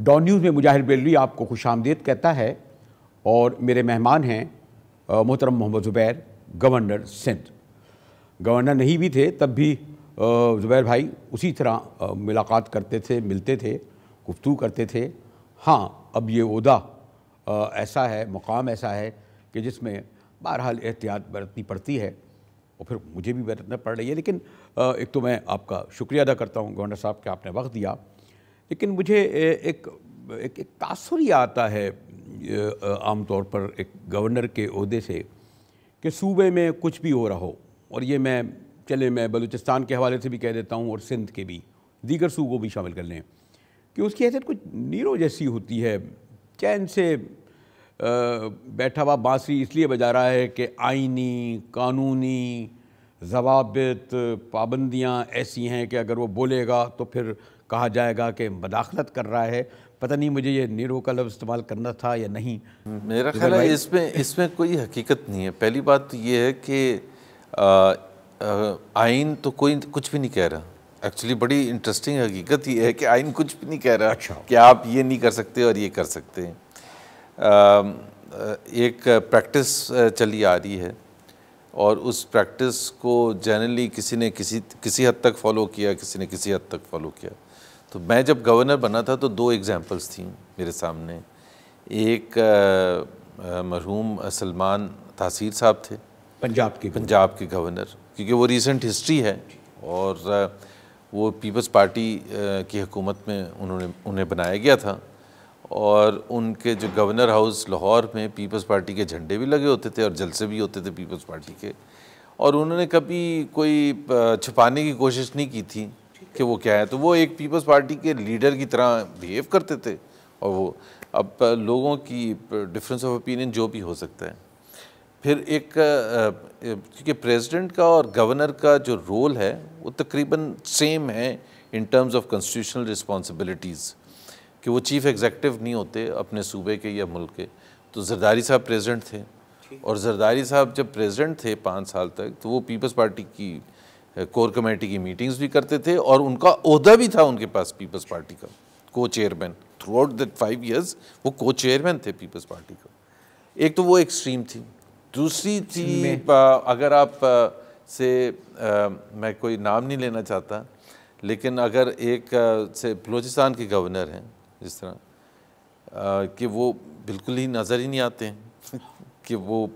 Dawn news میں مجاہد بریلوی آپ کو خوش آمدید کہتا ہے، اور میرے مہمان ہیں محترم محمد زبیر، گورنر سندھ۔ گورنر نہیں بھی تھے تب بھی زبیر بھائی اسی طرح ملاقات کرتے تھے، ملتے تھے، گفتگو کرتے تھے۔ ہاں، اب یہ عہدہ ایسا ہے، مقام ایسا ہے کہ جس میں بہرحال احتیاط برتنی پڑتی ہے، اور پھر مجھے بھی برتنا پڑ رہی ہے۔ لیکن ایک تو میں آپ کا شکریہ ادا کرتا ہوں گورنر صاحب کہ آپ نے وقت دیا، لیکن مجھے ایک تاثر یہ آتا ہے عام طور پر ایک گورنر کے عہدے سے کہ صوبے میں کچھ بھی ہو رہا ہو، اور یہ میں بلوچستان کے حوالے سے بھی کہہ دیتا ہوں اور سندھ کے بھی، دیگر صوبوں بھی شامل کر لیں، کہ اس کی حیثیت کچھ نیرو جیسی ہوتی ہے، چین سے بیٹھا ہوا بانسری اس لیے بجا رہا ہے کہ آئینی، قانونی ضوابط، پابندیاں ایسی ہیں کہ اگر وہ بولے گا تو پھر کہا جائے گا کہ مداخلت کر رہا ہے۔ پتہ نہیں مجھے یہ نیرو کا لفظ استعمال کرنا تھا یا نہیں۔ میرا خیال ہے اس میں کوئی حقیقت نہیں ہے۔ پہلی بات تو یہ ہے کہ آئین تو کوئی کچھ بھی نہیں کہہ رہا۔ ایکچولی بڑی انٹرسٹنگ حقیقت یہ ہے کہ آئین کچھ بھی نہیں کہہ رہا کہ آپ یہ نہیں کر سکتے اور یہ کر سکتے ہیں۔ ایک پریکٹس چلی آ رہی ہے، اور اس پریکٹس کو جنرلی کسی نے کسی حد تک فالو کیا، کسی نے کسی حد تک فالو کیا۔ تو میں جب گورنر بنا تھا تو 2 ایگزامپلس تھیں میرے سامنے۔ ایک مرحوم سلمان تحصیل صاحب تھے، پنجاب کے گورنر، کیونکہ وہ ریسنٹ ہسٹری ہے، اور وہ پیپلز پارٹی کی حکومت میں انہیں بنایا گیا تھا، اور ان کے جو گورنر ہاؤس لاہور میں پیپلز پارٹی کے جھنڈے بھی لگے ہوتے تھے اور جلسے بھی ہوتے تھے پیپلز پارٹی کے، اور انہوں نے کبھی کوئی چھپانے کی کوشش نہیں کی تھی کہ وہ کیا ہے۔ تو وہ ایک پیپلز پارٹی کے لیڈر کی طرح بیہیو کرتے تھے، اور وہ اب لوگوں کی ڈفرینس آف اوپینین جو بھی ہو سکتا ہے۔ پھر ایک کیونکہ پریزیڈنٹ کا اور گورنر کا جو رول ہے وہ تقریباً سیم ہے in terms of constitutional responsibilities, کہ وہ چیف ایگزیکٹو نہیں ہوتے اپنے صوبے کے یا ملک کے۔ تو زرداری صاحب پریزیڈنٹ تھے، اور زرداری صاحب جب پریزیڈنٹ تھے 5 سال تک، تو وہ پیپلز پارٹی کی کور کمیٹی کی میٹنگز بھی کرتے تھے، اور ان کا عہدہ بھی تھا ان کے پاس پیپلز پارٹی کا، کو chairman. Through out that 5 years وہ کو چیئرمین تھے پیپلز پارٹی کا۔ ایک تو وہ ایکسٹریم تھی۔ دوسری تھی، اگر آپ سے میں کوئی نام نہیں لینا چاہتا، لیکن اگر ایک سے بلوچستان کے گورنر ہیں جس طرح کہ وہ بالکل ہی نظر ہی نہیں آتے ہیں کہ وہ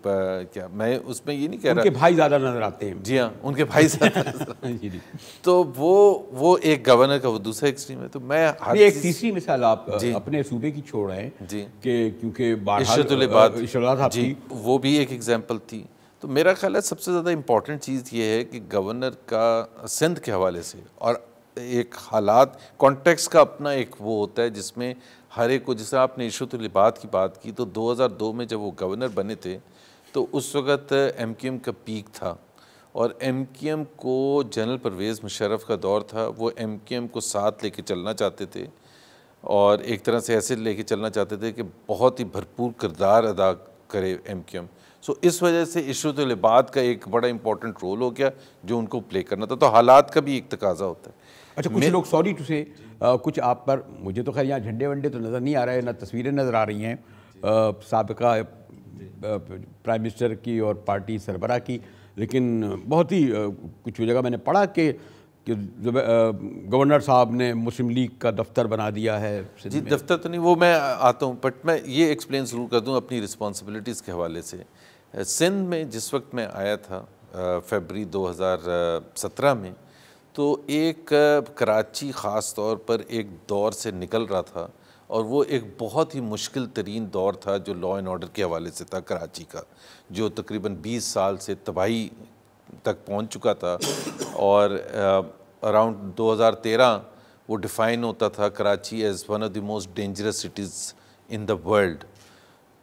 کیا، میں اس میں یہ نہیں کہہ رہا، ان کے بھائی زیادہ نظر آتے ہیں۔ جی ہاں، ان کے بھائی زیادہ نظر آتے ہیں۔ تو وہ ایک گورنر کا وہ دوسرا ایکسٹریم ہے۔ تو میں ایک تیسری مثال آپ اپنے صوبے کی چھوڑ رہے ہیں کہ کیونکہ عشرت العباد، جی وہ بھی ایک ایگزامپل تھی۔ تو میرا خیال ہے سب سے زیادہ امپورٹنٹ چیز یہ ہے کہ گورنر کا سندھ کے حوالے سے، اور ایک حالات کانٹیکس کا اپنا ایک وہ ہوتا ہے جس میں ہر ایک کو، جس طرح آپ نے عشرت العباد کی بات کی، تو 2002 میں جب وہ گورنر بنے تھے تو اس وقت ایم کیو ایم کا پیک تھا، اور ایم کیو ایم کو جنرل پرویز مشرف کا دور تھا۔ وہ ایم کیو ایم کو ساتھ لے کے چلنا چاہتے تھے، اور ایک طرح سے ایسے لے کے چلنا چاہتے تھے کہ بہت ہی بھرپور کردار ادا کرے ایم کیو ایم۔ سو اس وجہ سے عشرت العباد کا ایک بڑا امپورٹنٹ رول ہو گیا جو ان کو پلے کرنا تھا۔ تو حالات کا بھی ایک تقاضا ہوتا ہے۔ اچھا، کچھ لوگ سوری ٹو سے کچھ آپ پر، مجھے تو خیر یہاں جھنڈے ونڈے تو نظر نہیں آ رہے، نہ تصویریں نظر آ رہی ہیں سابقہ پرائم منسٹر کی اور پارٹی سربراہ کی، لیکن بہت ہی کچھ جگہ میں نے پڑھا کہ گورنر صاحب نے مسلم لیگ کا دفتر بنا دیا ہے۔ جی دفتر تو نہیں، وہ میں آتا ہوں، بٹ میں یہ ایکسپلین ضرور کر دوں اپنی رسپانسبلٹیز کے حوالے سے۔ سندھ میں جس وقت میں آیا تھا فیبری 2017 میں، تو ایک کراچی خاص طور پر ایک دور سے نکل رہا تھا، اور وہ ایک بہت ہی مشکل ترین دور تھا جو لا اینڈ آرڈر کے حوالے سے تھا کراچی کا، جو تقریباً 20 سال سے تباہی تک پہنچ چکا تھا، اور اراؤنڈ 2013 وہ ڈیفائن ہوتا تھا Karachi as one of the most dangerous cities in the world.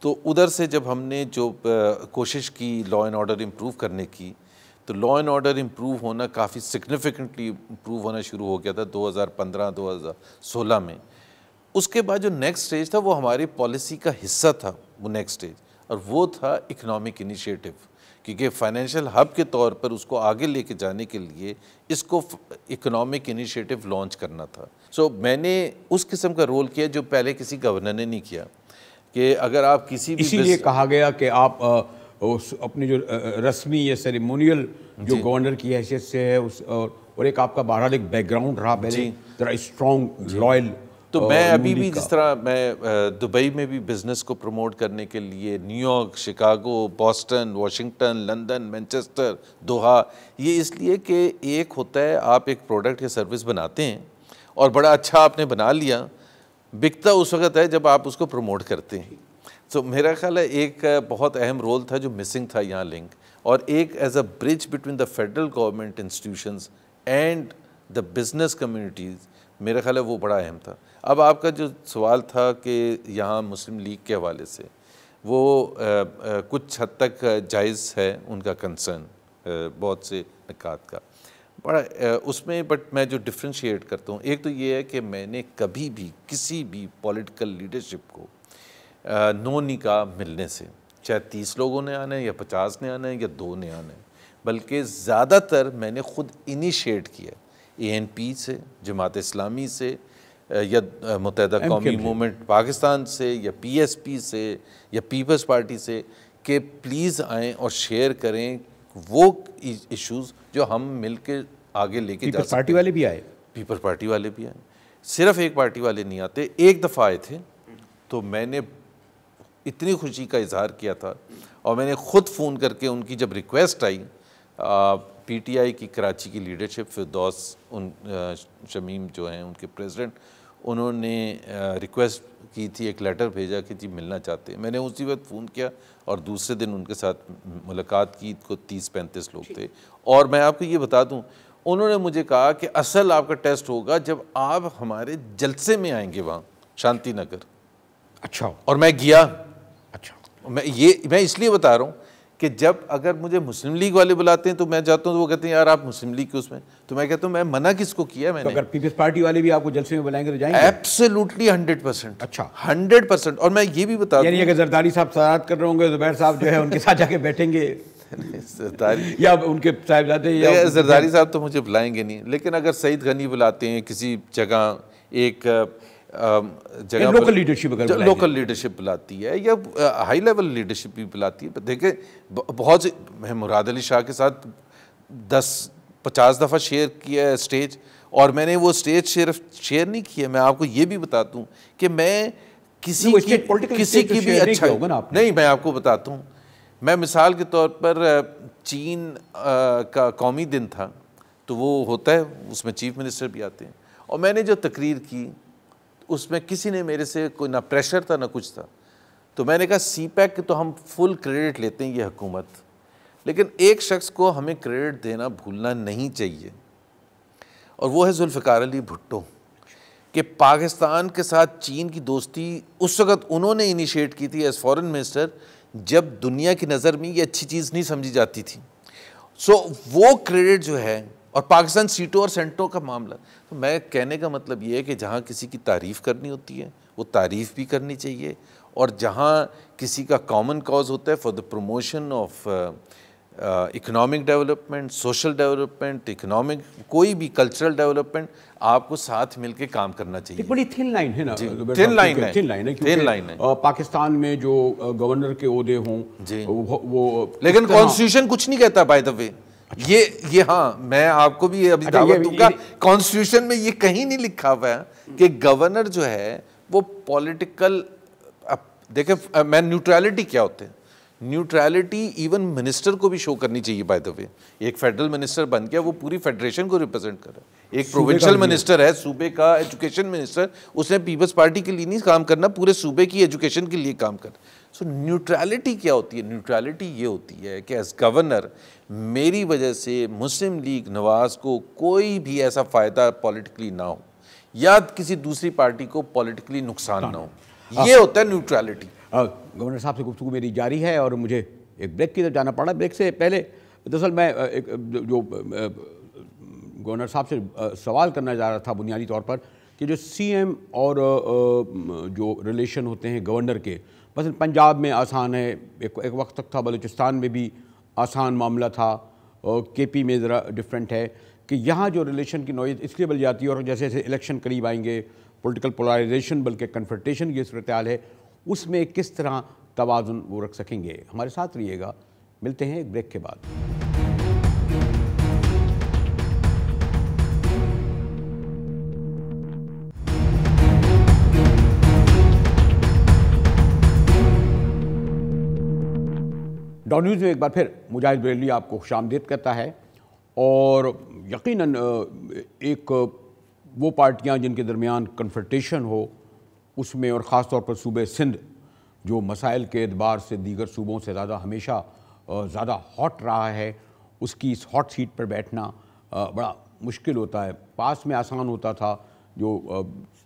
تو ادھر سے جب ہم نے جو کوشش کی لا اینڈ آرڈر امپروو کرنے کی، تو لا اینڈ آرڈر امپروو ہونا کافی سگنیفیکنٹلی امپروو ہونا شروع ہو گیا تھا 2015-2016 میں۔ اس کے بعد جو نیکسٹ سٹیج تھا وہ ہماری پالیسی کا حصہ تھا، وہ نیکسٹ سٹیج۔ اور وہ تھا اکنامک انیشیٹو، کیونکہ فائنینشیل ہب کے طور پر اس کو آگے لے کے جانے کے لیے اس کو اکنامک انیشیٹو لانچ کرنا تھا. سو میں نے اس قسم کا رول کیا جو پہلے کسی گورنر نے نہیں کیا، کہ اگر آپ کسی بھی اسی لیے کہا گیا کہ آپ اپنی جو رسمی یا سیریمونیل جو گورنر کی حیثیت سے ہے اور ایک آپ کا بہرحال ایک بیک گراؤنڈ رہا پہلے ذرا اسٹرانگ لائل. تو میں ابھی بھی جس طرح میں دبئی میں بھی بزنس کو پروموٹ کرنے کے لیے new York, Chicago, Boston, Washington, London, Manchester, Doha, یہ اس لیے کہ ایک ہوتا ہے آپ ایک پروڈکٹ یا سروس بناتے ہیں اور بڑا اچھا آپ نے بنا لیا، بکتا اس وقت ہے جب آپ اس کو پروموٹ کرتے ہیں. تو میرا خیال ہے ایک بہت اہم رول تھا جو مسنگ تھا یہاں لنک، اور ایک as a bridge between the federal government institutions and the business communities, میرا خیال ہے وہ بڑا اہم تھا. اب آپ کا جو سوال تھا کہ یہاں مسلم لیگ کے حوالے سے، وہ کچھ حد تک جائز ہے ان کا کنسرن بہت سے نکات کا بڑا اس میں، بٹ میں جو ڈفرینشیٹ کرتا ہوں، ایک تو یہ ہے کہ میں نے کبھی بھی کسی بھی پولیٹیکل لیڈرشپ کو نو نہیں کہا ملنے سے، چاہے 30 لوگوں نے آنا ہے یا 50 نے آنا ہے یا 2 نے آنا ہے، بلکہ زیادہ تر میں نے خود انیشیٹ کیا ANP سے، جماعت اسلامی سے، یا متحدہ قومی موومنٹ پاکستان سے، یا PSP سے، یا پیپلز پارٹی سے، کہ پلیز آئیں اور شیئر کریں وہ ایشوز جو ہم مل کے آگے لے کے جا سکتے ہیں. پیپلز پارٹی والے بھی آئے؟ پیپلز پارٹی والے بھی آئے، صرف ایک پارٹی والے نہیں آتے. ایک دفعہ آئے تھے تو میں نے اتنی خوشی کا اظہار کیا تھا، اور میں نے خود فون کر کے ان کی جب ریکویسٹ آئی، PTI کی کراچی کی لیڈرشپ، فردوس شمیم جو ہیں ان کے پریزیڈنٹ، انہوں نے ریکویسٹ کی تھی، ایک لیٹر بھیجا کہ جی ملنا چاہتے ہیں. میں نے اسی وقت فون کیا اور دوسرے دن ان کے ساتھ ملاقات کی، کو 30-35 لوگ تھے. اور میں آپ کو یہ بتا دوں، انہوں نے مجھے کہا کہ اصل آپ کا ٹیسٹ ہوگا جب آپ ہمارے جلسے میں آئیں گے وہاں شانتی نگر. اچھا. اور میں گیا. اچھا. میں اس لیے بتا رہا ہوں کہ جب اگر مجھے مسلم لیگ والے بلاتے ہیں تو میں جاتا ہوں تو وہ کہتے ہیں یار آپ مسلم لیگ کے اس میں، تو میں کہتا ہوں میں منع کس کو کیا میں نے. اگر پیپلز پارٹی والے بھی آپ کو جلسے میں بلائیں گے تو جائیں گے؟ ایبسلیوٹلی 100%. اچھا. 100%. اور میں یہ بھی بتا دوں، یعنی اگر زرداری صاحب صدارت کر رہے ہوں گے، زبیر صاحب جو ہے ان کے ساتھ جا کے بیٹھیں گے یا ان کے صاحبزادے؟ یا زرداری صاحب تو مجھے بلائیں گے نہیں، لیکن اگر سعید غنی بلاتے ہیں کسی جگہ، ایک جگہ لوکل لیڈرشپ، اگر لوکل لیڈرشپ بلاتی ہے یا ہائی لیول لیڈرشپ بھی بلاتی ہے. دیکھیں بہت سے، میں مراد علی شاہ کے ساتھ 10-50 دفعہ شیئر کیا ہے اسٹیج، اور میں نے وہ اسٹیج صرف شیئر نہیں کیا، میں آپ کو یہ بھی بتاتا ہوں کہ میں کسی کی بھی اچھا نہیں، میں آپ کو بتاتا ہوں. میں مثال کے طور پر چین کا قومی دن تھا تو وہ ہوتا ہے، اس میں چیف منسٹر بھی آتے ہیں، اور میں نے جو تقریر کی اس میں کسی نے میرے سے کوئی نہ پریشر تھا نہ کچھ تھا، تو میں نے کہا CPEC کے تو ہم فل کریڈٹ لیتے ہیں یہ حکومت، لیکن ایک شخص کو ہمیں کریڈٹ دینا بھولنا نہیں چاہیے، اور وہ ہے ذوالفقار علی بھٹو، کہ پاکستان کے ساتھ چین کی دوستی اس وقت انہوں نے انیشیٹ کی تھی ایز فارن منسٹر، جب دنیا کی نظر میں یہ اچھی چیز نہیں سمجھی جاتی تھی. سو وہ کریڈٹ جو ہے، اور پاکستان سیٹوں اور سینٹوں کا معاملہ، تو میں کہنے کا مطلب یہ ہے کہ جہاں کسی کی تعریف کرنی ہوتی ہے وہ تعریف بھی کرنی چاہیے، اور جہاں کسی کا کامن کاز ہوتا ہے for the promotion of economic development, social development, economic کوئی بھی کلچرل ڈیولپمنٹ، آپ کو ساتھ مل کے کام کرنا چاہیے. ایک بڑی تھن لائن ہے نا، تھن لائن ہے. پاکستان میں جو گورنر کے عہدے ہوں وہ، لیکن کانسٹیٹیوشن کچھ نہیں کہتا بائی دا وے. یہ ہاں میں آپ کو بھی ابھی دعوت دوں گا، کانسٹیٹیوشن میں یہ کہیں نہیں لکھا ہوا ہے کہ گورنر جو ہے وہ پولیٹیکل، دیکھیں میں نیوٹرلٹی کیا ہوتے ہیں، نیوٹرلٹی ایون منسٹر کو بھی شو کرنی چاہیے بائی دا وے. ایک فیڈرل منسٹر بن گیا، وہ پوری فیڈریشن کو ریپرزینٹ کر رہا ہے. ایک پروونشل منسٹر ہے صوبے کا، ایجوکیشن منسٹر، اس نے پیپلز پارٹی کے لیے نہیں کام کرنا، پورے صوبے کی ایجوکیشن کے لیے کام کرنا. سو نیوٹرلٹی کیا ہوتی ہے؟ نیوٹرلٹی یہ ہوتی ہے کہ ایز گورنر میری وجہ سے مسلم لیگ نواز کو کوئی بھی ایسا فائدہ پولیٹیکلی نہ ہو، یا کسی دوسری پارٹی کو پولیٹیکلی نقصان نہ ہو. یہ ہوتا ہے نیوٹرلٹی. گورنر صاحب سے گفتگو میری جاری ہے اور مجھے ایک بریک کی طرف جانا پڑا. بریک سے پہلے دراصل میں جو گورنر صاحب سے سوال کرنا جا رہا تھا بنیادی طور پر کہ جو CM اور جو ریلیشن ہوتے ہیں گورنر کے، مثلا پنجاب میں آسان ہے، ایک وقت تک تھا بلوچستان میں بھی آسان معاملہ تھا، کے پی میں ذرا ڈفرینٹ ہے کہ یہاں جو ریلیشن کی نوعیت اس لیے بل جاتی ہے، اور جیسے جیسے الیکشن قریب آئیں گے پولیٹیکل پولائزیشن بلکہ کنفرنٹیشن کی صورتحال ہے، اس میں کس طرح توازن وہ رکھ سکیں گے. ہمارے ساتھ رہیے گا، ملتے ہیں ایک بریک کے بعد. ڈان نیوز میں ایک بار پھر مجاہد بریلوی آپ کو خوش آمدید کہتا ہے. اور یقیناً ایک وہ پارٹیاں جن کے درمیان کنفرنٹیشن ہو اس میں، اور خاص طور پر صوبہ سندھ جو مسائل کے اعتبار سے دیگر صوبوں سے ہمیشہ زیادہ ہاٹ رہا ہے، اس کی اس ہاٹ سیٹ پر بیٹھنا بڑا مشکل ہوتا ہے. پاس میں آسان ہوتا تھا جو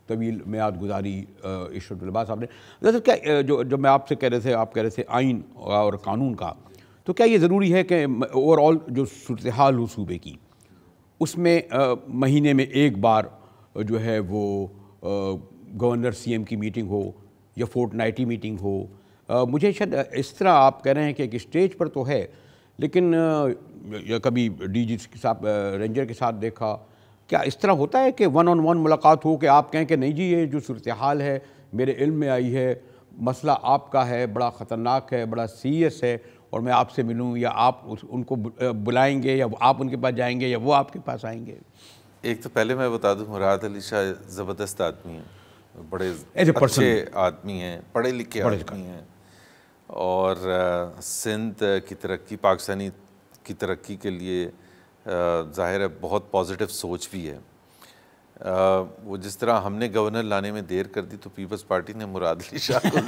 طویل میعاد گزاری عشرت العباس صاحب نے. دراصل کیا جو میں آپ سے کہہ رہے تھے آئین اور قانون کا، تو کیا یہ ضروری ہے کہ اوور آل جو صورتحال ہو صوبے کی اس میں مہینے میں ایک بار جو ہے وہ گورنر سی ایم کی میٹنگ ہو یا فورٹ نائٹی میٹنگ ہو؟ مجھے شاید اس طرح آپ کہہ رہے ہیں کہ ایک اسٹیج پر تو ہے، لیکن یا کبھی ڈی جی کے ساتھ رینجر کے ساتھ دیکھا، کیا اس طرح ہوتا ہے کہ ون آن ون ملاقات ہو کہ آپ کہیں کہ نہیں جی یہ جو صورتحال ہے میرے علم میں آئی ہے، مسئلہ آپ کا ہے، بڑا خطرناک ہے، بڑا سیریس ہے، اور میں آپ سے ملوں، یا آپ ان کو بلائیں گے، یا آپ ان کے پاس جائیں گے، یا وہ آپ کے پاس آئیں گے؟ ایک تو پہلے میں بتا دوں مراد علی شاہ زبردست آدمی ہیں، بڑے اچھے آدمی ہیں، پڑھے لکھے آدمی ہیں، اور سندھ کی ترقی، پاکستانی کی ترقی کے لیے ظاہر ہے بہت پازیٹیو سوچ بھی ہے. وہ جس طرح ہم نے گورنر لانے میں دیر کر دی تو پیپلز پارٹی نے مراد علی شاہ کو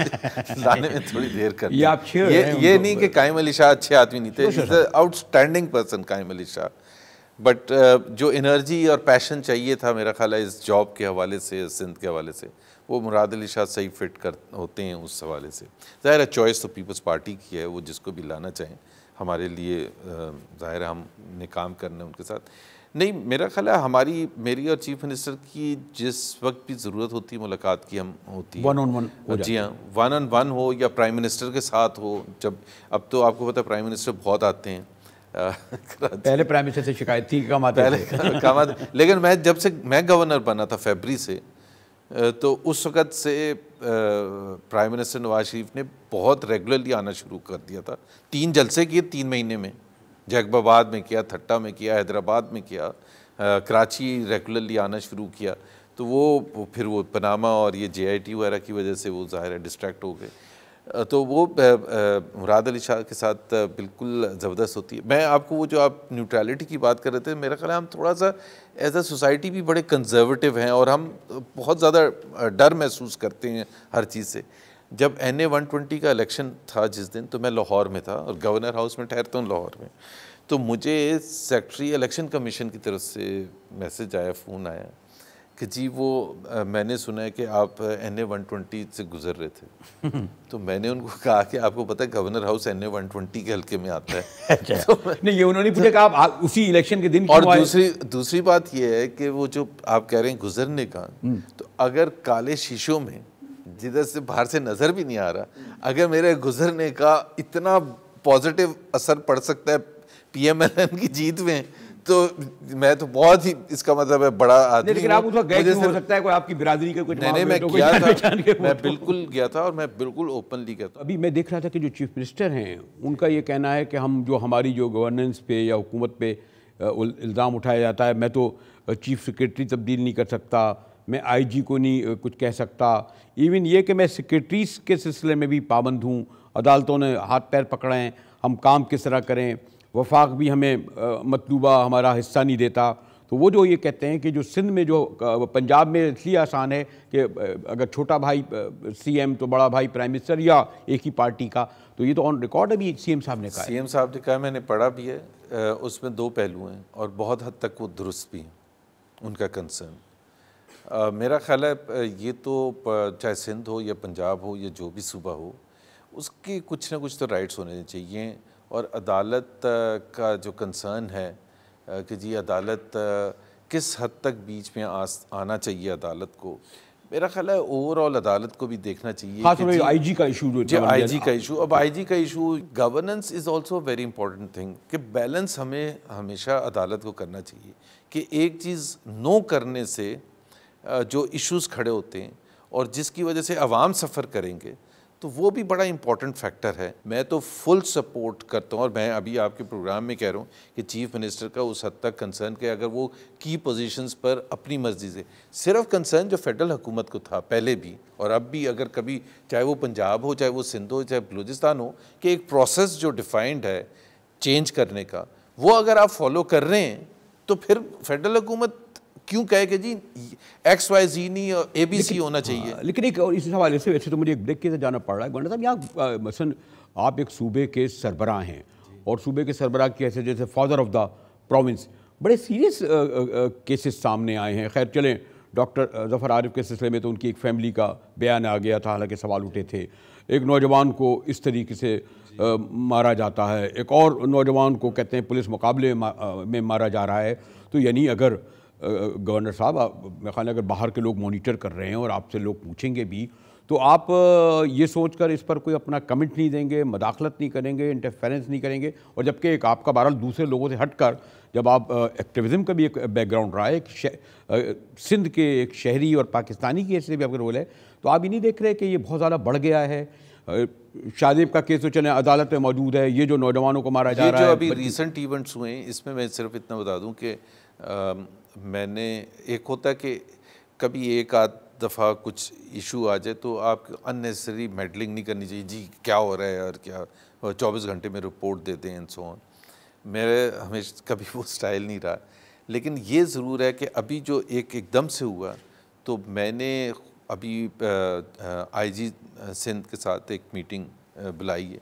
لانے میں تھوڑی دیر کر دی. یہ نہیں کہ قائم علی شاہ اچھے آدمی نہیں تھے، آؤٹ اسٹینڈنگ پرسن قائم علی شاح، بٹ جو انرجی اور پیشن چاہیے تھا میرا خیال ہے اس جاب کے حوالے سے، سندھ کے حوالے سے، وہ مراد علی شاہ صحیح فٹ ہوتے ہیں اس حوالے سے. ظاہر ہے چوائس تو پیپلز پارٹی کی ہے، وہ جس کو بھی لانا چاہیں. ہمارے لیے ظاہر ہے ہم نے کام کرنا ہے ان کے ساتھ. نہیں، میرا خیال ہے میری اور چیف منسٹر کی جس وقت بھی ضرورت ہوتی ہے ملاقات کی، ہم ہوتی ہے. ون آن ون، جی ہاں، ون آن ون ہو یا پرائم منسٹر کے ساتھ ہو. جب اب تو آپ کو پتہ ہے پرائم منسٹر بہت آتے ہیں. پہلے پرائم منسٹر سے شکایت تھی کہ کم آتے تھے، لیکن جب سے میں گورنر بنا تھا فیبری سے، تو اس وقت سے پرائم منسٹر نواز شریف نے بہت ریگولرلی آنا شروع کر دیا تھا. 3 جلسے کیے 3 مہینے میں، جیکب آباد میں کیا، تھٹا میں کیا، حیدرآباد میں کیا، کراچی ریگولرلی آنا شروع کیا. تو وہ پھر وہ پناما اور یہ جے آئی ٹی وغیرہ کی وجہ سے وہ ظاہر ہے ڈسٹریکٹ ہو گئے. تو وہ مراد علی شاہ کے ساتھ بالکل زبردست ہوتی ہے. میں آپ کو وہ جو آپ نیوٹرلٹی کی بات کر رہے تھے، میرا خیال ہے ہم تھوڑا سا ایز اے سوسائٹی بھی بڑے کنزرویٹو ہیں، اور ہم بہت زیادہ ڈر محسوس کرتے ہیں ہر چیز سے. جب NA 120 کا الیکشن تھا جس دن، تو میں لاہور میں تھا اور گورنر ہاؤس میں ٹھہرتا ہوں لاہور میں. تو مجھے سیکرٹری الیکشن کمیشن کی طرف سے میسج آیا، فون آیا کہ جی وہ میں نے سنا ہے کہ آپ NA 120 سے گزر رہے تھے. تو میں نے ان کو کہا کہ آپ کو پتہ ہے گورنر ہاؤس NA 120 کے حلقے میں آتا ہے. نہیں، یہ انہوں نے پوچھا کہ آپ اسی الیکشن کے دن. اور دوسری بات یہ ہے کہ وہ جو آپ کہہ رہے ہیں گزرنے کا، تو اگر کالے شیشوں میں جدھر سے باہر سے نظر بھی نہیں آ رہا، اگر میرے گزرنے کا اتنا پازیٹیو اثر پڑ سکتا ہے PMLN کی جیت میں، تو میں تو بہت ہی اس کا مطلب ہے بڑا آدمی. لیکن آپ اس وقت گئے کیوں؟ ہو سکتا ہے کوئی آپ کی برادری کا کچھ. نہیں، میں گیا تھا، میں بالکل گیا تھا، اور میں بالکل اوپنلی گیا تھا. ابھی میں دیکھ رہا تھا کہ جو چیف منسٹر ہیں ان کا یہ کہنا ہے کہ ہماری جو گورننس پہ یا حکومت پہ الزام اٹھایا جاتا ہے، میں تو چیف سیکریٹری تبدیل نہیں کر سکتا، میں IG کو نہیں کچھ کہہ سکتا، ایون یہ کہ میں سیکریٹریز کے سلسلے میں بھی پابند ہوں، عدالتوں نے ہاتھ پیر پکڑے ہیں، ہم کام کس طرح کریں، وفاق بھی ہمیں مطلوبہ ہمارا حصہ نہیں دیتا. تو وہ جو یہ کہتے ہیں کہ جو سندھ میں جو پنجاب میں اس لیے آسان ہے کہ اگر چھوٹا بھائی CM تو بڑا بھائی پرائم منسٹر یا ایک ہی پارٹی کا. تو یہ تو آن ریکارڈ ابھی CM صاحب نے کہا ہے. CM صاحب نے کہا، میں نے پڑھا بھی ہے، اس میں 2 پہلو ہیں اور بہت حد تک وہ درست بھی ہیں ان کا کنسرن. میرا خیال ہے یہ تو چاہے سندھ ہو یا پنجاب ہو یا جو بھی صوبہ ہو، اس کی کچھ نہ کچھ تو رائٹس ہونے چاہیے. اور عدالت کا جو کنسرن ہے کہ جی عدالت کس حد تک بیچ میں آنا چاہیے عدالت کو، میرا خیال ہے اوور آل عدالت کو بھی دیکھنا چاہیے خاص طور پہ آئی جی کا ایشو جو آئی جی کا ایشو. اب آئی جی کا issue governance is also very important thing کہ بیلنس ہمیں ہمیشہ عدالت کو کرنا چاہیے کہ ایک چیز نو کرنے سے جو ایشوز کھڑے ہوتے ہیں اور جس کی وجہ سے عوام سفر کریں گے تو وہ بھی بڑا امپورٹنٹ فیکٹر ہے. میں تو فل سپورٹ کرتا ہوں اور میں ابھی آپ کے پروگرام میں کہہ رہا ہوں کہ چیف منسٹر کا اس حد تک کنسرن کہ اگر وہ کی پوزیشنز پر اپنی مرضی سے صرف کنسرن جو فیڈرل حکومت کو تھا پہلے بھی اور اب بھی اگر کبھی چاہے وہ پنجاب ہو چاہے وہ سندھ ہو چاہے بلوچستان ہو کہ ایک پروسیس جو ڈیفائنڈ ہے چینج کرنے کا وہ اگر آپ فالو کر رہے ہیں تو پھر فیڈرل حکومت کیوں کہے کہ جی ایکس وائی زی نہیں اور اے بی سی ہونا چاہیے. لیکن ایک اور اس حوالے سے ویسے تو مجھے ایک بریک کے ساتھ جانا پڑ رہا ہے. گورنر صاحب یہاں مثلاً آپ ایک صوبے کے سربراہ ہیں اور صوبے کے سربراہ کی حیثیت جیسے فادر آف دا پروونس بڑے سیریس کیسز سامنے آئے ہیں. خیر چلیں ڈاکٹر ظفر عارف کے سلسلے میں تو ان کی ایک فیملی کا بیان آ گیا تھا, حالانکہ سوال اٹھے تھے. ایک نوجوان کو اس طریقے سے مارا جاتا ہے, ایک اور نوجوان کو کہتے ہیں پولیس مقابلے میں مارا جا رہا ہے. تو یعنی اگر گورنر صاحب میرے خیال ہے اگر باہر کے لوگ مانیٹر کر رہے ہیں اور آپ سے لوگ پوچھیں گے بھی تو آپ یہ سوچ کر اس پر کوئی اپنا کمنٹ نہیں دیں گے, مداخلت نہیں کریں گے, انٹرفیرنس نہیں کریں گے. اور جبکہ ایک آپ کا بہرحال دوسرے لوگوں سے ہٹ کر جب آپ ایکٹیویزم کا بھی ایک بیک گراؤنڈ رہا ہے, ایک سندھ کے ایک شہری اور پاکستانی کی حیثیت سے بھی آپ کا رول ہے, تو آپ یہ نہیں دیکھ رہے کہ یہ بہت زیادہ بڑھ گیا ہے؟ شادیب کا کیس تو چلیں عدالت میں موجود ہے, یہ جو نوجوانوں کو مارا جا رہا ہے, یہ جو ابھی ریسنٹ ایونٹس ہوئے ہیں اس میں صرف اتنا بتا دوں کہ میں نے ایک ہوتا ہے کہ کبھی ایک آدھ دفعہ کچھ ایشو آ جائے تو آپ ان نیسسری میڈلنگ نہیں کرنی چاہیے, جی کیا ہو رہا ہے اور کیا 24 گھنٹے میں رپورٹ دے دیں اینڈ سو آن. میرے ہمیشہ کبھی وہ سٹائل نہیں رہا. لیکن یہ ضرور ہے کہ ابھی جو ایک دم سے ہوا تو میں نے ابھی آئی جی سندھ کے ساتھ ایک میٹنگ بلائی ہے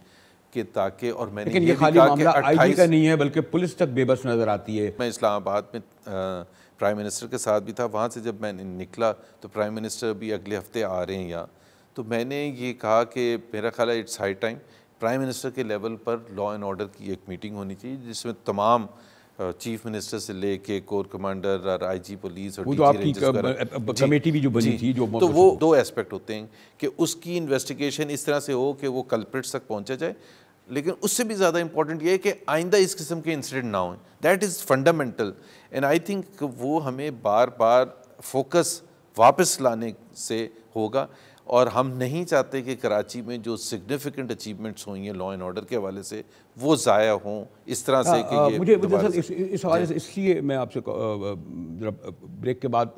کہ تاکہ, اور میں نے لیکن یہ خالی معاملہ آئی جی کا نہیں ہے بلکہ پولیس تک بے بس نظر آتی ہے. میں اسلام آباد میں پرائم منسٹر کے ساتھ بھی تھا, وہاں سے جب میں نکلا تو پرائم منسٹر ابھی اگلے ہفتے آ رہے ہیں یہاں, تو میں نے یہ کہا کہ میرا خیال ہے it's high time prime minister کے لیول پر لا اینڈ آرڈر کی ایک میٹنگ ہونی چاہیے جس میں تمام چیف منسٹر سے لے کے کور کمانڈر اور آئی جی پولیس اور کمیٹی بھی جو بنی تھی جو, تو وہ دو ایسپیکٹ ہوتے ہیں کہ اس کی انویسٹیگیشن اس طرح سے ہو کہ وہ کلپریٹس تک پہنچا جائے. لیکن اس سے بھی زیادہ امپورٹنٹ یہ ہے کہ آئندہ اس قسم کے انسیڈنٹ نہ ہوں. That is fundamental and I think وہ ہمیں بار بار فوکس واپس لانے سے ہوگا. اور ہم نہیں چاہتے کہ کراچی میں جو سگنیفیکنٹ اچیومنٹس ہوئی ہیں لا اینڈ آرڈر کے حوالے سے وہ ضائع ہوں اس طرح سے کہ یہ مجھے اس حوالے سے اس لیے میں آپ سے بریک کے بعد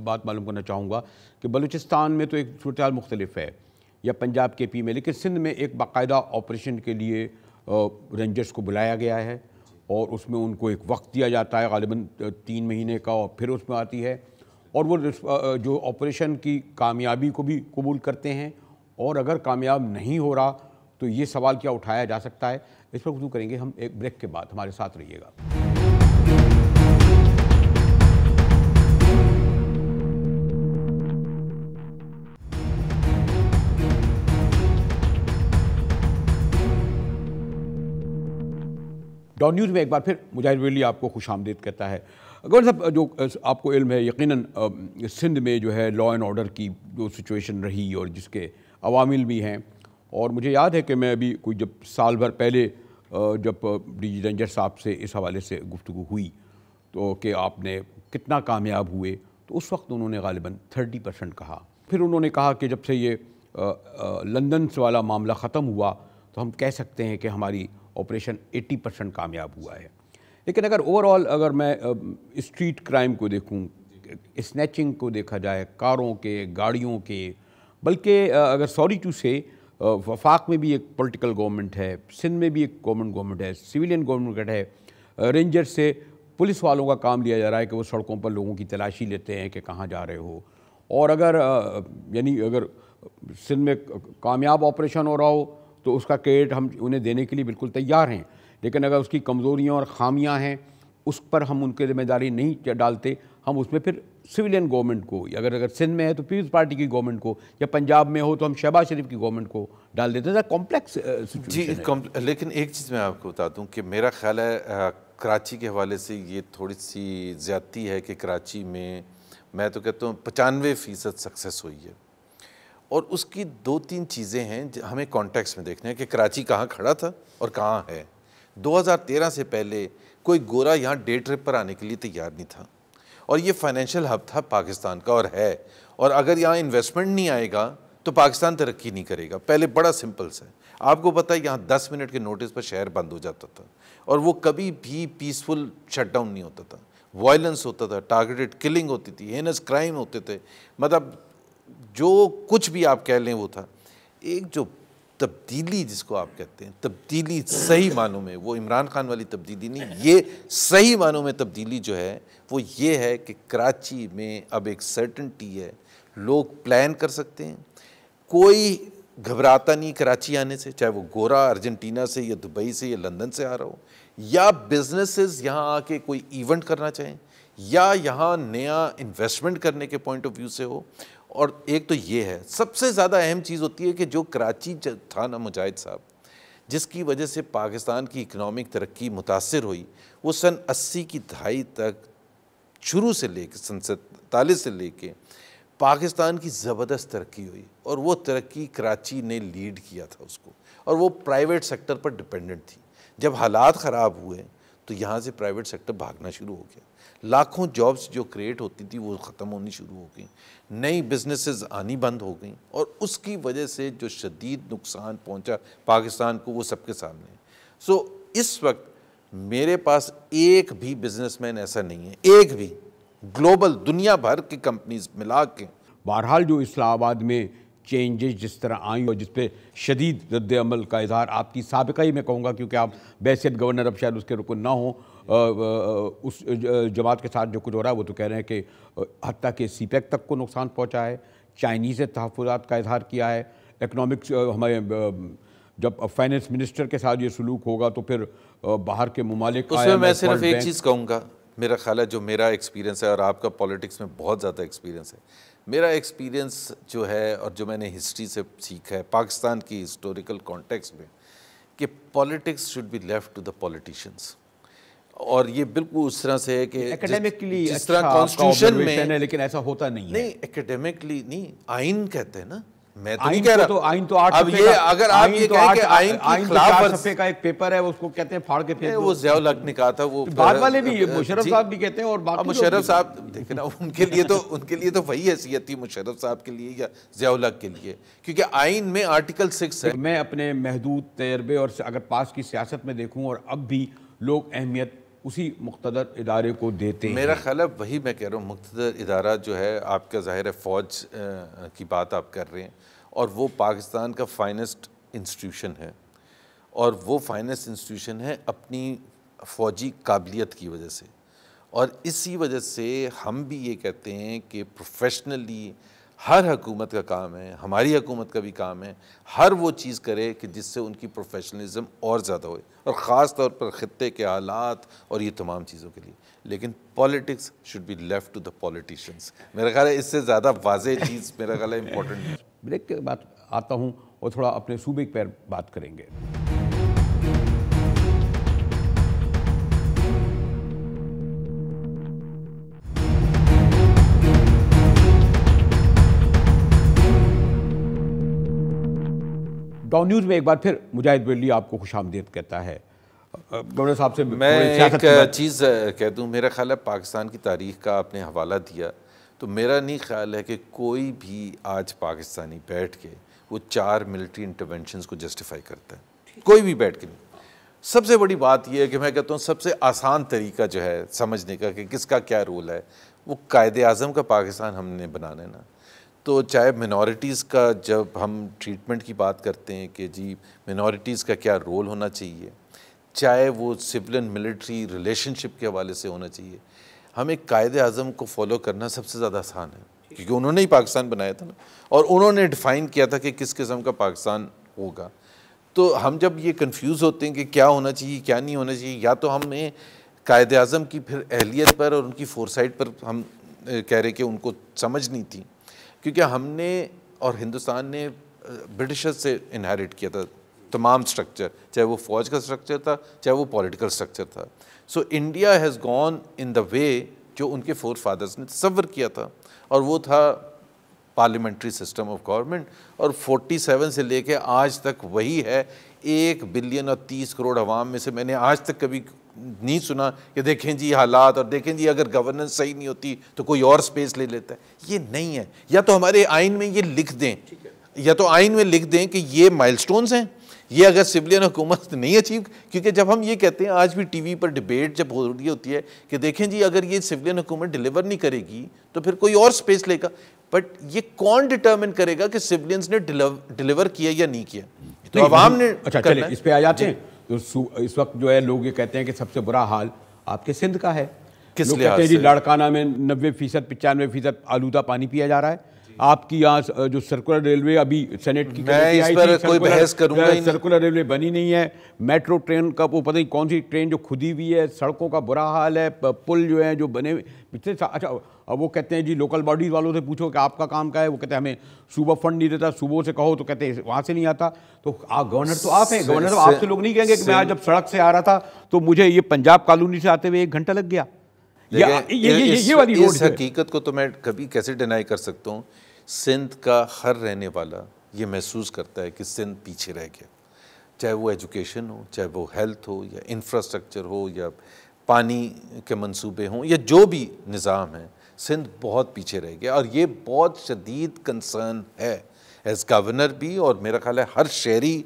بات معلوم کرنا چاہوں گا کہ بلوچستان میں تو ایک صورتحال مختلف ہے یا پنجاب کے پی میں, لیکن سندھ میں ایک باقاعدہ آپریشن کے لیے رینجرز کو بلایا گیا ہے اور اس میں ان کو ایک وقت دیا جاتا ہے غالباً 3 مہینے کا, اور پھر اس میں آتی ہے اور وہ جو آپریشن کی کامیابی کو بھی قبول کرتے ہیں, اور اگر کامیاب نہیں ہو رہا تو یہ سوال کیا اٹھایا جا سکتا ہے, اس پر گفتگو کریں گے ہم ایک بریک کے بعد. ہمارے ساتھ رہیے گا. ڈان نیوز میں ایک بار پھر مجاہد ویلی آپ کو خوش آمدید کہتا ہے. گورنر صاحب, جو آپ کو علم ہے یقیناً سندھ میں جو ہے لا اینڈ آرڈر کی جو سچویشن رہی اور جس کے عوامل بھی ہیں, اور مجھے یاد ہے کہ میں ابھی کوئی جب سال بھر پہلے جب ڈی جی رینجر صاحب سے اس حوالے سے گفتگو ہوئی تو کہ آپ نے کتنا کامیاب ہوئے, تو اس وقت انہوں نے غالباً 30% کہا. پھر انہوں نے کہا کہ جب سے یہ لندن والا معاملہ ختم ہوا تو ہم کہہ سکتے ہیں کہ ہماری آپریشن 80% کامیاب ہوا ہے. لیکن اگر اوور آل اگر میں اسٹریٹ کرائم کو دیکھوں, اسنیچنگ کو دیکھا جائے, کاروں کے, گاڑیوں کے, بلکہ اگر سوری ٹو سے وفاق میں بھی ایک پولیٹیکل گورنمنٹ ہے, سندھ میں بھی ایک گورنمنٹ ہے, سویلین گورنمنٹ ہے, رینجر سے پولیس والوں کا کام لیا جا رہا ہے کہ وہ سڑکوں پر لوگوں کی تلاشی لیتے ہیں کہ کہاں جا رہے ہو. اور اگر یعنی اگر سندھ میں کامیاب آپریشن ہو رہا ہو تو اس کا کریڈٹ ہم انہیں دینے کے لیے بالکل تیار ہیں, لیکن اگر اس کی کمزوریاں اور خامیاں ہیں اس پر ہم ان کی ذمہ داری نہیں ڈالتے, ہم اس میں پھر سویلین گورنمنٹ کو, اگر سندھ میں ہے تو پیپلز پارٹی کی گورنمنٹ کو, یا پنجاب میں ہو تو ہم شہباز شریف کی گورنمنٹ کو ڈال دیتے ہیں. کمپلیکس سچویشن ہے. لیکن ایک چیز میں آپ کو بتا دوں کہ میرا خیال ہے کراچی کے حوالے سے یہ تھوڑی سی زیادتی ہے کہ کراچی میں میں تو کہتا ہوں 95% سکسیس ہوئی ہے. اور اس کی 2-3 چیزیں ہیں ہمیں کانٹیکس میں دیکھنا ہے کہ کراچی کہاں کھڑا تھا اور کہاں ہے. 2013 سے پہلے کوئی گورا یہاں ڈے ٹرپ پر آنے کے لیے تیار نہیں تھا, اور یہ فائنینشیل ہب تھا پاکستان کا اور ہے. اور اگر یہاں انویسٹمنٹ نہیں آئے گا تو پاکستان ترقی نہیں کرے گا. پہلے بڑا سمپل سا ہے, آپ کو پتہ ہے یہاں 10 منٹ کے نوٹس پر شہر بند ہو جاتا تھا, اور وہ کبھی بھی پیسفل شٹ ڈاؤن نہیں ہوتا تھا. وائلنس ہوتا تھا, ٹارگیٹڈ کلنگ ہوتی تھی, ہینس کرائم ہوتے تھے, مطلب جو کچھ بھی آپ کہہ لیں وہ تھا. ایک جو تبدیلی جس کو آپ کہتے ہیں, تبدیلی صحیح معنوں میں, وہ عمران خان والی تبدیلی نہیں, یہ صحیح معنوں میں تبدیلی جو ہے وہ یہ ہے کہ کراچی میں اب ایک سرٹنٹی ہے, لوگ پلان کر سکتے ہیں, کوئی گھبراتا نہیں کراچی آنے سے, چاہے وہ گورا ارجنٹینا سے یا دبئی سے یا لندن سے آ رہا ہو, یا بزنسز یہاں آ کے کوئی ایونٹ کرنا چاہیں, یا یہاں نیا انویسٹمنٹ کرنے کے پوائنٹ آف ویو سے ہو. اور ایک تو یہ ہے سب سے زیادہ اہم چیز ہوتی ہے کہ جو کراچی تھا نا مجاہد صاحب, جس کی وجہ سے پاکستان کی اکنامک ترقی متاثر ہوئی, وہ سن 80 کی دہائی تک شروع سے لے کے سن 47 سے لے کے پاکستان کی زبردست ترقی ہوئی, اور وہ ترقی کراچی نے لیڈ کیا تھا اس کو, اور وہ پرائیویٹ سیکٹر پر ڈپینڈنٹ تھی. جب حالات خراب ہوئے تو یہاں سے پرائیویٹ سیکٹر بھاگنا شروع ہو گیا, لاکھوں جابس جو کریٹ ہوتی تھی وہ ختم ہونی شروع ہو گئیں, نئی بزنسز آنی بند ہو گئیں, اور اس کی وجہ سے جو شدید نقصان پہنچا پاکستان کو وہ سب کے سامنے ہے. سو اس وقت میرے پاس ایک بھی بزنس مین ایسا نہیں ہے, ایک بھی, گلوبل دنیا بھر کی کمپنیز ملا کے. بہرحال جو اسلام آباد میں چینجز جس طرح آئیں اور جس پہ شدید رد عمل کا اظہار آپ کی سابقہ ہی میں کہوں گا, کیونکہ آپ بحیثیت گورنر اب شاید اس کے رکن نہ ہوں, اس جماعت کے ساتھ جو کچھ ہو رہا ہے وہ تو کہہ رہے ہیں کہ حتیٰ کہ سی پیک تک کو نقصان پہنچا ہے, چائنیز تحفظات کا اظہار کیا ہے, اکنامکس ہمیں جب فائنینس منسٹر کے ساتھ یہ سلوک ہوگا تو پھر باہر کے ممالک, اس میں صرف ایک چیز کہوں گا, میرا خیال ہے جو میرا ایکسپیرینس ہے, اور آپ کا پولیٹکس میں بہت زیادہ ایکسپیرینس ہے, میرا ایکسپیرینس جو ہے اور جو میں نے ہسٹری سے سیکھا ہے پاکستان کی ہسٹوریکل کانٹیکس میں, کہ politics should be left to the politicians. اور یہ بالکل اس طرح سے ہے کہ اکیڈیمکلی جس طرح کانسٹیٹیوشن میں, لیکن ایسا ہوتا نہیں ہے. نہیں اکیڈیمکلی نہیں, آئین کہتے ہیں نا, میں تو نہیں کہہ رہا. تو آئین تو 8 اب یہ اگر آپ یہ کہیں کہ آئین کی خلاف صفحے کا ایک پیپر ہے, اس کو کہتے ہیں پھاڑ کے پھینک دو. وہ ضیاء الحق نے کہا تھا, وہ بعد والے بھی مشرف صاحب بھی کہتے ہیں, اور باقی مشرف صاحب دیکھیں نا, ان کے لیے تو وہی حیثیت تھی مشرف صاحب کے لیے یا ضیاء الحق کے لیے, کیونکہ آئین میں آرٹیکل 6 ہے. میں اپنے محدود تجربے اور اگر پاس کی سیاست میں دیکھوں, اور اب بھی لوگ اہمیت اسی مقتدر ادارے کو دیتے ہیں. میرا خیال ہے وہی میں کہہ رہا ہوں, مقتدر ادارہ جو ہے آپ کا ظاہر ہے فوج کی بات آپ کر رہے ہیں, اور وہ پاکستان کا فائنسٹ انسٹیٹیوشن ہے, اور وہ فائنسٹ انسٹیٹیوشن ہے اپنی فوجی قابلیت کی وجہ سے. اور اسی وجہ سے ہم بھی یہ کہتے ہیں کہ پروفیشنلی ہر حکومت کا کام ہے, ہماری حکومت کا بھی کام ہے, ہر وہ چیز کرے کہ جس سے ان کی پروفیشنلزم اور زیادہ ہوئے, اور خاص طور پر خطے کے حالات اور یہ تمام چیزوں کے لیے. لیکن politics should be left to the politicians. میرا خیال ہے اس سے زیادہ واضح چیز میرا خیال ہے امپورٹنٹ ہے. بریک کے بعد آتا ہوں اور تھوڑا اپنے صوبے پر بات کریں گے. ڈاؤن نیوز میں ایک بار پھر مجاہد بریلوی آپ کو خوش آمدید کہتا ہے. گورنر صاحب سے میں ایک چیز کہہ دوں, میرا خیال ہے پاکستان کی تاریخ کا آپ نے حوالہ دیا, تو میرا نہیں خیال ہے کہ کوئی بھی آج پاکستانی بیٹھ کے وہ 4 ملٹری انٹرونشنز کو جسٹیفائی کرتا ہے, کوئی بھی بیٹھ کے نہیں. سب سے بڑی بات یہ ہے کہ میں کہتا ہوں سب سے آسان طریقہ جو ہے سمجھنے کا کہ کس کا کیا رول ہے, وہ قائد اعظم کا پاکستان ہم نے بنانا ہے نا. تو چاہے منورٹیز کا جب ہم ٹریٹمنٹ کی بات کرتے ہیں کہ جی منورٹیز کا کیا رول ہونا چاہیے, چاہے وہ سول اینڈ ملٹری ریلیشن شپ کے حوالے سے ہونا چاہیے, ہمیں قائد اعظم کو فالو کرنا سب سے زیادہ آسان ہے, کیونکہ انہوں نے ہی پاکستان بنایا تھا نا, اور انہوں نے ڈیفائن کیا تھا کہ کس قسم کا پاکستان ہوگا. تو ہم جب یہ کنفیوز ہوتے ہیں کہ کیا ہونا چاہیے کیا نہیں ہونا چاہیے, یا تو ہمیں قائد اعظم کی پھر اہلیت پر اور ان کی فورسائٹ پر ہم کہہ رہے کہ ان کو سمجھ نہیں تھی, کیونکہ ہم نے اور ہندوستان نے برٹشر سے انہیریٹ کیا تھا تمام سٹرکچر, چاہے وہ فوج کا سٹرکچر تھا چاہے وہ پولیٹیکل سٹرکچر تھا. So India has gone in the way جو ان کے فور فادرز نے تصور کیا تھا. اور وہ تھا پارلیمنٹری سسٹم آف گورنمنٹ، اور 47 سے لے کے آج تک وہی ہے۔ 1 بلین اور 30 کروڑ عوام میں سے میں نے آج تک کبھی نہیں سنا کہ دیکھیں جی حالات، اور دیکھیں جی اگر گورننس صحیح نہیں ہوتی تو کوئی اور سپیس لے لیتا ہے۔ یہ نہیں ہے۔ یا تو ہمارے آئین میں یہ لکھ دیں، یا تو آئین میں لکھ دیں کہ یہ مائل سٹونز ہیں، یہ اگر سویلین حکومت نہیں اچیو، کیونکہ جب ہم یہ کہتے ہیں آج بھی ٹی وی پر ڈیبیٹ جب ہو رہی ہوتی ہے کہ دیکھیں جی اگر یہ سویلین حکومت ڈیلیور نہیں کرے گی تو پھر کوئی اور سپیس لے گا، بٹ یہ کون ڈٹرمن کرے گا کہ سویلینز نے ڈیلیور کیا یا نہیں کیا؟ تو عوام نے۔ اچھا چلیں اس پہ آ جاتے ہیں۔ تو اس وقت جو ہے لوگ یہ کہتے ہیں کہ سب سے برا حال آپ کے سندھ کا ہے۔ کس لوگ لحاظ کہتے ہیں جی سے؟ لاڑکانہ میں 90% 95% آلودہ پانی پیا جا رہا ہے۔ آپ کی یہاں جو سرکولر ریلوے ابھی سینٹ کی میں اس پر کوئی بحث کروں گا ہی نہیں۔ سرکولر ریلوے بنی نہیں ہے، میٹرو ٹرین کا وہ پتہ نہیں کون سی ٹرین جو کھدی ہوئی ہے، سڑکوں کا برا حال ہے، پل جو ہیں جو بنے ہوئے۔ اچھا وہ کہتے ہیں جی لوکل باڈیز والوں سے پوچھو کہ آپ کا کام کیا ہے، وہ کہتے ہیں ہمیں صوبہ فنڈ نہیں دیتا، صوبوں سے کہو تو کہتے ہیں وہاں سے نہیں آتا۔ تو گورنر تو آپ ہیں، گورنر آپ سے لوگ نہیں کہیں گے کہ میں آج جب سڑک سے آ رہا تھا تو مجھے یہ پنجاب کالونی سے آتے ہوئے 1 گھنٹہ لگ گیا۔ اس حقیقت کو تو میں کبھی کیسے ڈینائی کر سکتا ہوں؟ سندھ کا ہر رہنے والا یہ محسوس کرتا ہے کہ سندھ پیچھے رہ گیا، چاہے وہ ایجوکیشن ہو، چاہے وہ ہیلتھ ہو، یا انفراسٹرکچر ہو، یا پانی کے منصوبے ہوں، یا جو بھی نظام ہے، سندھ بہت پیچھے رہ گیا، اور یہ بہت شدید کنسرن ہے ایز گورنر بھی، اور میرا خیال ہے ہر شہری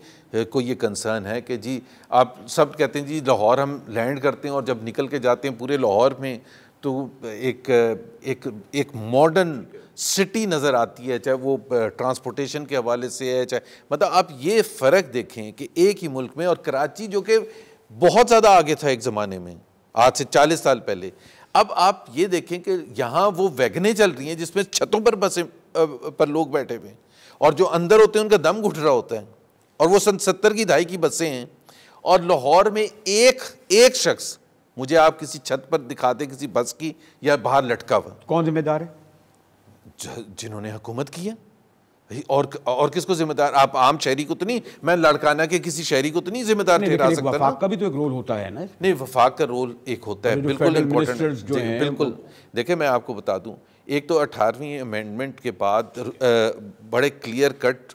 کو یہ کنسرن ہے کہ جی آپ سب کہتے ہیں جی لاہور ہم لینڈ کرتے ہیں، اور جب نکل کے جاتے ہیں پورے لاہور میں تو ایک ماڈرن سٹی نظر آتی ہے، چاہے وہ ٹرانسپورٹیشن کے حوالے سے ہے، چاہے مطلب آپ یہ فرق دیکھیں کہ ایک ہی ملک میں، اور کراچی جو کہ بہت زیادہ آگے تھا ایک زمانے میں، آج سے 40 سال پہلے، اب آپ یہ دیکھیں کہ یہاں وہ ویگنیں چل رہی ہیں جس میں چھتوں پر بسیں پر لوگ بیٹھے ہوئے ہیں، اور جو اندر ہوتے ہیں ان کا دم گھٹ رہا ہوتا ہے، اور وہ سن 70 کی دہائی کی بسیں ہیں، اور لاہور میں ایک شخص مجھے آپ کسی چھت پر دکھا دیں کسی بس کی یا باہر لٹکا ہوا، کون ذمہ دار ہے؟ جنہوں نے حکومت کی ہے، اور کس کو ذمہ دار؟ آپ عام شہری کو تو نہیں، میں لاڑکانہ کے کسی شہری کو تو نہیں ذمہ دار ٹھہرا سکتا نا۔ وفاق کا بھی تو ایک رول ہوتا ہے نا۔ نہیں، وفاق کا رول ایک ہوتا ہے، بالکل امپورٹنٹ، بالکل۔ دیکھیں میں آپ کو بتا دوں، ایک تو 18ویں امینڈمنٹ کے بعد بڑے clear cut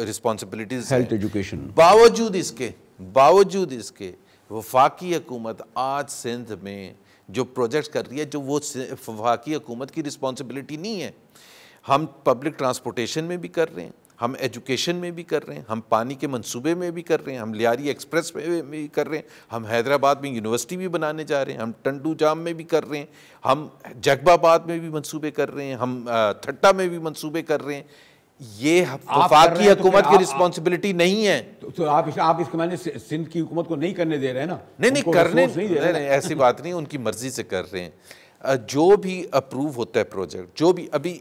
responsibilities, health education, باوجود اس کے وفاقی حکومت آج سندھ میں جو پروجیکٹس کر رہی ہے جو وہ وفاقی حکومت کی رسپانسبلٹی نہیں ہے۔ ہم پبلک ٹرانسپورٹیشن میں بھی کر رہے ہیں، ہم ایجوکیشن میں بھی کر رہے ہیں، ہم پانی کے منصوبے میں بھی کر رہے ہیں، ہم لیاری ایکسپریس میں بھی کر رہے ہیں، ہم حیدرآباد میں یونیورسٹی بھی بنانے جا رہے ہیں، ہم ٹنڈو جام میں بھی کر رہے ہیں، ہم جگب آباد میں بھی منصوبے کر رہے ہیں، ہم تھٹا میں بھی منصوبے کر رہے ہیں۔ یہ وفاقی حکومت کی رسپانسبلٹی نہیں ہے۔ تو آپ اس کے معنی سندھ کی حکومت کو نہیں کرنے دے رہے ہیں نا؟ نہیں کرنے، ایسی بات نہیں، ان کی مرضی سے کر رہے ہیں۔ جو بھی اپروو ہوتا ہے پروجیکٹ، جو بھی ابھی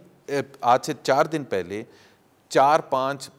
آج سے 4 دن پہلے 4-5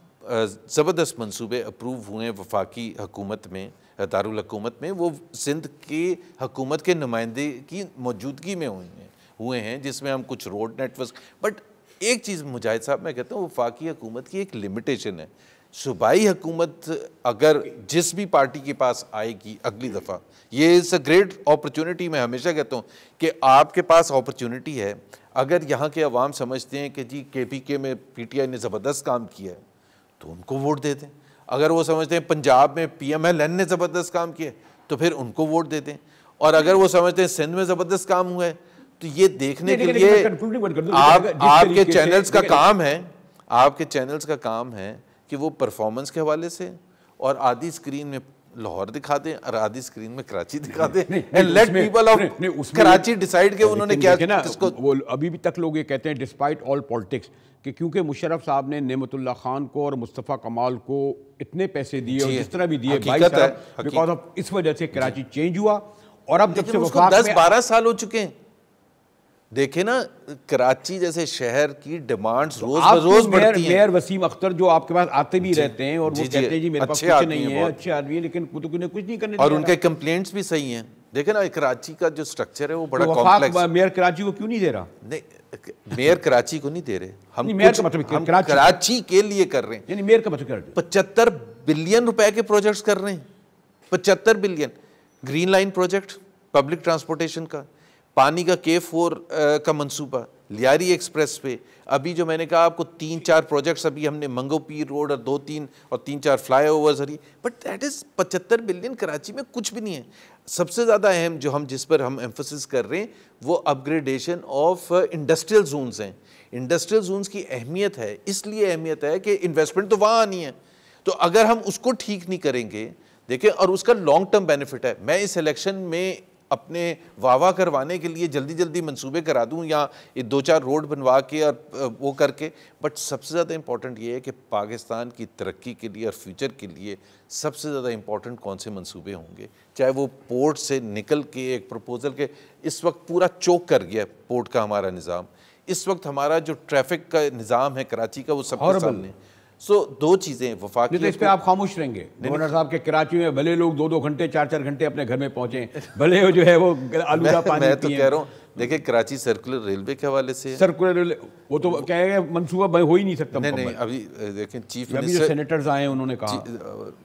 زبردست منصوبے اپروو ہوئے ہیں وفاقی حکومت میں، دارالحکومت میں، وہ سندھ کی حکومت کے نمائندے کی موجودگی میں ہوئے ہیں، جس میں ہم کچھ روڈ نیٹ ورک۔ بٹ ایک چیز مجاہد صاحب میں کہتا ہوں، وفاقی حکومت کی ایک لمیٹیشن ہے۔ صوبائی حکومت اگر جس بھی پارٹی کے پاس آئے گی اگلی دفعہ، یہ از اے گریٹ اپرچونٹی، میں ہمیشہ کہتا ہوں کہ آپ کے پاس اپرچونٹی ہے۔ اگر یہاں کے عوام سمجھتے ہیں کہ جی کے پی کے میں پی ٹی آئی نے زبردست کام کیا ہے تو ان کو ووٹ دے دیں، اگر وہ سمجھتے ہیں پنجاب میں پی ایم ایل این نے زبردست کام کیا ہے تو پھر ان کو ووٹ دے دیں، اور اگر وہ سمجھتے ہیں سندھ میں زبردست کام ہوا ہے تو یہ دیکھنے کے لیے آپ کے چینلز کا کام ہے، آپ کے چینلز کا کام ہے کہ وہ پرفارمنس کے حوالے سے اور آدھی اسکرین میں لاہور دکھا دیں اور آدھی اسکرین میں کراچی دکھا دیں، and let people of Karachi decide کہ انہوں نے کیا کس کو۔ وہ ابھی بھی تک لوگ یہ کہتے ہیں ڈسپائٹ آل پالیٹکس کہ کیونکہ مشرف صاحب نے نعمت اللہ خان کو اور مصطفیٰ کمال کو اتنے پیسے دیے اور جس طرح بھی دیے، بیکاز آف اس وجہ سے کراچی چینج ہوا، اور اب جب سے وفاق میں 10-12 سال ہو چکے ہیں۔ دیکھیں نا کراچی جیسے شہر کی ڈیمانڈز روز بروز بڑھتی ہیں۔ میئر وسیم اختر جو آپ کے پاس آتے بھی رہتے ہیں اور وہ کہتے ہیں جی میرے پاس کچھ نہیں ہے، اچھے آدمی ہیں، لیکن وہ تو کچھ نہیں کرنے دے رہا، اور ان کے کمپلینٹس بھی صحیح ہیں۔ دیکھیں نا کراچی کا جو سٹرکچر ہے وہ بڑا کمپلیکس ہے۔ میئر کراچی کو کیوں نہیں دے رہا؟ نہیں، میئر کراچی کو نہیں دے رہے، ہم کراچی کے لیے کر رہے ہیں۔ یعنی میئر کا مطلب 75 بلین روپے کے پروجیکٹس کر رہے ہیں، 75 billion. Green line project public transportation کا پانی کا K4 کا منصوبہ، لیاری ایکسپریس پہ، ابھی جو میں نے کہا آپ کو 3-4 پروجیکٹس ابھی ہم نے منگو پیر روڈ اور 2-3 فلائی اوورز ہری، but that is 75 billion Karachi میں کچھ بھی نہیں ہے. سب سے زیادہ اہم جو جس پر ہم ایمفسس کر رہے ہیں وہ اپ گریڈیشن آف انڈسٹریل زونز ہیں. انڈسٹریل زونز کی اہمیت ہے، اس لیے اہمیت ہے کہ انویسٹمنٹ تو وہاں آنی ہے، تو اگر ہم اس کو ٹھیک نہیں کریں گے دیکھیں، اور اس کا لانگ ٹرم بینیفٹ ہے. میں اس الیکشن میں اپنے واہ کروانے کے لیے جلدی منصوبے کرا دوں یا 2-4 روڈ بنوا کے اور وہ کر کے، بٹ سب سے زیادہ امپورٹنٹ یہ ہے کہ پاکستان کی ترقی کے لیے اور فیوچر کے لیے سب سے زیادہ امپورٹنٹ کون سے منصوبے ہوں گے، چاہے وہ پورٹ سے نکل کے ایک پروپوزل کے اس وقت پورا چوک کر گیا پورٹ کا ہمارا نظام. اس وقت ہمارا جو ٹریفک کا نظام ہے کراچی کا وہ سب کے سامنے. سو 2 چیزیں وفاقی، اس پہ آپ خاموش رہیں گے گورنر صاحب کے کراچی میں بھلے لوگ 2 گھنٹے 4 گھنٹے اپنے گھر میں پہنچیں، بھلے وہ جو ہے وہ آلودہ پانی میں تو کہہ رہا ہوں دیکھیں کراچی سرکولر ریلوے کے حوالے سے سرکولر وہ تو کہہ گئے منصوبہ ہو ہی نہیں سکتا. نہیں ابھی دیکھیں چیف ابھی جو سینیٹرز آئے ہیں انہوں نے کہا،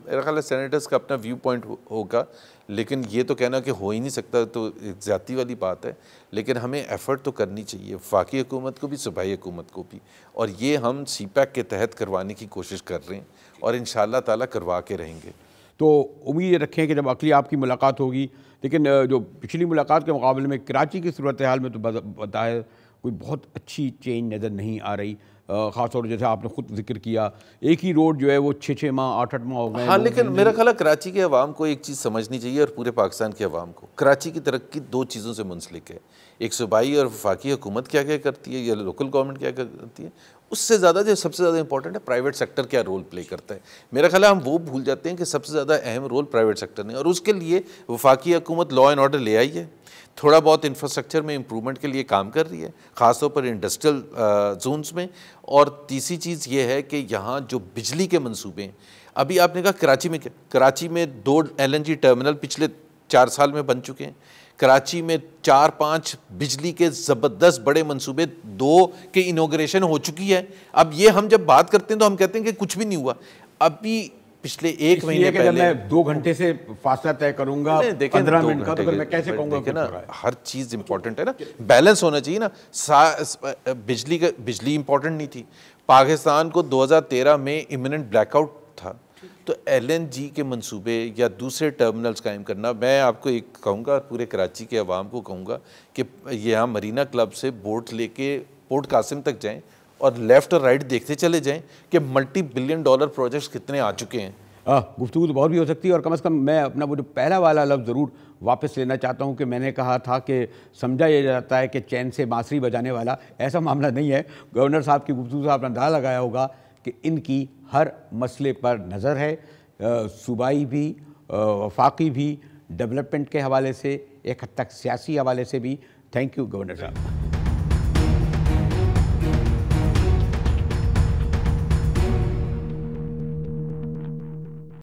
میرا خیال ہے سینیٹرز کا اپنا ویو پوائنٹ ہوگا، لیکن یہ تو کہنا کہ ہو ہی نہیں سکتا تو زیادتی والی بات ہے. لیکن ہمیں ایفرٹ تو کرنی چاہیے، وفاقی حکومت کو بھی، صوبائی حکومت کو بھی، اور یہ ہم سی پیک کے تحت کروانے کی کوشش کر رہے ہیں اور انشاءاللہ تعالیٰ کروا کے رہیں گے. تو امید رکھیں کہ جب اگلی آپ کی ملاقات ہوگی، لیکن جو پچھلی ملاقات کے مقابلے میں کراچی کی صورتحال میں تو بتایا کوئی بہت اچھی چینج نظر نہیں آ رہی، خاص طور جیسے آپ نے خود ذکر کیا ایک ہی روڈ جو ہے وہ 6 ماہ 8 ماہ ہو گئے. ہاں لیکن میرا خیال ہے کراچی کے عوام کو ایک چیز سمجھنی چاہیے اور پورے پاکستان کے عوام کو، کراچی کی ترقی 2 چیزوں سے منسلک ہے، ایک صوبائی اور وفاقی حکومت کیا کرتی ہے یا لوکل گورنمنٹ کیا کرتی ہے، اس سے زیادہ جو سب سے زیادہ امپورٹنٹ ہے پرائیویٹ سیکٹر کیا رول پلے کرتا ہے. میرا خیال ہے ہم وہ بھول جاتے ہیں کہ سب سے زیادہ اہم رول پرائیویٹ سیکٹر نے، اور اس کے لیے وفاقی حکومت لا اینڈ آرڈر لے آئی ہے، تھوڑا بہت انفراسٹرکچر میں امپرومنٹ کے لیے کام کر رہی ہے، خاص طور پر انڈسٹریل زونز میں. اور تیسری چیز یہ ہے کہ یہاں جو بجلی کے منصوبے ہیں، ابھی آپ نے کہا کراچی میں کیا، کراچی میں 2 LNG ٹرمینل پچھلے 4 سال میں بن چکے ہیں، کراچی میں 4-5 بجلی کے زبردست بڑے منصوبے 2 کے انوگریشن ہو چکی ہے. اب یہ ہم جب بات کرتے ہیں تو ہم کہتے ہیں کہ کچھ بھی نہیں ہوا. ابھی پچھلے 1 مہینے پہلے میں 2 گھنٹے سے فاصلہ طے کروں گا 15 منٹ کا، تو پھر میں کیسے کہوں گا؟ نا ہر چیز امپورٹنٹ ہے نا، بیلنس ہونا چاہیے نا. بجلی امپورٹنٹ نہیں تھی، پاکستان کو 2013 میں امیوننٹ بلیک آؤٹ تھا، تو LNG کے منصوبے یا دوسرے ٹرمینلز قائم کرنا، میں آپ کو ایک کہوں گا، پورے کراچی کے عوام کو کہوں گا کہ یہاں مرینا کلب سے بوٹ لے کے پورٹ قاسم تک جائیں اور لیفٹ اور رائٹ دیکھتے چلے جائیں کہ $multi billion پروجیکٹس کتنے آ چکے ہیں. گفتگو تو بہت بھی ہو سکتی ہے، اور کم از کم میں اپنا وہ جو پہلا والا لفظ ضرور واپس لینا چاہتا ہوں کہ میں نے کہا تھا کہ سمجھا یہ جاتا ہے کہ چین سے بانسری بجانے والا، ایسا معاملہ نہیں ہے. گورنر صاحب کی گفتگو سے آپ نے اندازہ لگایا ہوگا کہ ان کی ہر مسئلے پر نظر ہے، صوبائی بھی، وفاقی بھی، ڈیولپمنٹ کے حوالے سے، ایک حد تک سیاسی حوالے سے بھی. تھینک یو گورنر صاحب.